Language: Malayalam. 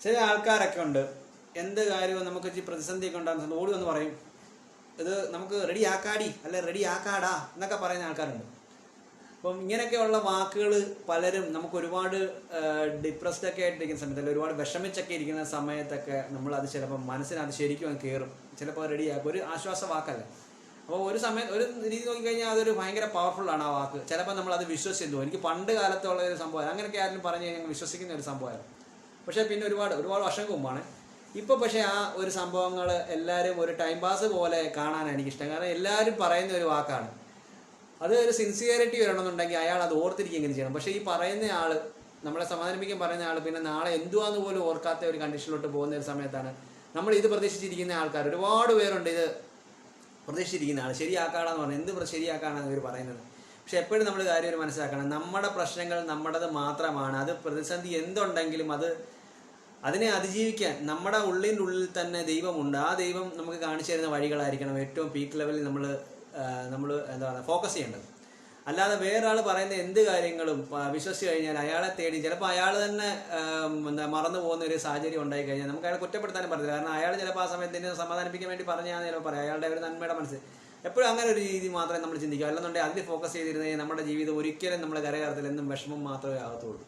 ചില ആൾക്കാരൊക്കെ ഉണ്ട്, എന്ത് കാര്യവും നമുക്ക് ഇച്ചിരി പ്രതിസന്ധിയൊക്കെ ഉണ്ടാകുന്ന ഓടി വന്ന് പറയും, ഇത് നമുക്ക് റെഡി ആക്കാടി അല്ലെ റെഡി ആക്കാടാ എന്നൊക്കെ പറയുന്ന ആൾക്കാരുണ്ട്. അപ്പം ഇങ്ങനെയൊക്കെയുള്ള വാക്കുകൾ പലരും നമുക്ക് ഒരുപാട് ഡിപ്രസ്ഡ് ഒക്കെ ആയിട്ടിരിക്കുന്ന സമയത്ത്, അല്ലെങ്കിൽ ഒരുപാട് വിഷമിച്ചൊക്കെ ഇരിക്കുന്ന സമയത്തൊക്കെ നമ്മളത് ചിലപ്പോൾ മനസ്സിനത് ശരിക്കും അത് കയറും, ചിലപ്പോൾ റെഡിയാക്കും. ഒരു ആശ്വാസ വാക്കല്ല. അപ്പോൾ ഒരു സമയത്ത് ഒരു രീതി നോക്കിക്കഴിഞ്ഞാൽ അതൊരു ഭയങ്കര പവർഫുള്ളാണ് ആ വാക്ക്. ചിലപ്പോൾ നമ്മളത് വിശ്വസിച്ചു. എനിക്ക് പണ്ട് കാലത്തുള്ള ഒരു സംഭവം, അങ്ങനെയൊക്കെ ആരും പറഞ്ഞു കഴിഞ്ഞാൽ വിശ്വസിക്കുന്ന ഒരു സംഭവമായിരുന്നു. പക്ഷേ പിന്നെ ഒരുപാട് വർഷങ്ങൾക്ക് മുമ്പാണ്. ഇപ്പോൾ പക്ഷേ ആ ഒരു സംഭവങ്ങൾ എല്ലാവരും ഒരു ടൈം പാസ് പോലെ കാണാനാണ് എനിക്കിഷ്ടം. കാരണം എല്ലാവരും പറയുന്ന ഒരു വാക്കാണ്. അത് ഒരു സിൻസിയറിറ്റി വരണമെന്നുണ്ടെങ്കിൽ അയാൾ അത് ഓർത്തിരിക്കുകയും ചെയ്യണം. പക്ഷേ ഈ പറയുന്ന ആൾ, നമ്മളെ സമാധാനിപ്പിക്കാൻ പറയുന്ന ആൾ പിന്നെ നാളെ എന്തുവാന്ന് പോലും ഓർക്കാത്ത ഒരു കണ്ടീഷനിലോട്ട് പോകുന്ന ഒരു സമയത്താണ് നമ്മൾ ഇത് പ്രതീക്ഷിച്ചിരിക്കുന്ന ആൾക്കാർ ഒരുപാട് പേരുണ്ട്. ഇത് പ്രതീക്ഷിച്ചിരിക്കുന്ന ആൾ ശരിയാക്കാണെന്ന് പറഞ്ഞാൽ എന്ത് ശരിയാക്കാനാണ് ഇവർ പറയുന്നത്. പക്ഷെ എപ്പോഴും നമ്മൾ കാര്യം ഒരു മനസ്സിലാക്കണം, നമ്മുടെ പ്രശ്നങ്ങൾ നമ്മുടേത് മാത്രമാണ്. അത് പ്രതിസന്ധി എന്തുണ്ടെങ്കിലും അതിനെ അതിജീവിക്കാൻ നമ്മുടെ ഉള്ളിൽ തന്നെ ദൈവമുണ്ട്. ആ ദൈവം നമുക്ക് കാണിച്ചു തരുന്ന വഴികളായിരിക്കണം ഏറ്റവും പീക്ക് ലെവലിൽ നമ്മൾ എന്താ പറയുക ഫോക്കസ് ചെയ്യേണ്ടത്. അല്ലാതെ വേറൊരാൾ പറയുന്ന എന്ത് കാര്യങ്ങളും വിശ്വസിച്ച് കഴിഞ്ഞാൽ അയാളെ തേടി ചിലപ്പോൾ അയാൾ തന്നെ മറന്നു പോകുന്ന ഒരു സാഹചര്യം ഉണ്ടായി കഴിഞ്ഞാൽ നമുക്ക് അയാളെ കുറ്റപ്പെടുത്താനും പറ്റില്ല. കാരണം അയാൾ ചിലപ്പോൾ ആ സമയത്ത് സമാധാനിപ്പിക്കാൻ വേണ്ടി പറഞ്ഞാൽ ചിലപ്പോൾ പറയാം, അയാളുടെ ഒരു നന്മയുടെ മനസ്സ്. എപ്പോഴും അങ്ങനെ ഒരു രീതി മാത്രമേ നമ്മൾ ചിന്തിക്കൂ. അല്ലെന്നുണ്ടെങ്കിൽ അതിൽ ഫോക്കസ് ചെയ്തിരുന്നെങ്കിൽ നമ്മുടെ ജീവിതം ഒരിക്കലും നമ്മുടെ കരകയറത്തിൽ എന്നും വിഷമം മാത്രമേ ആകത്തുള്ളൂ.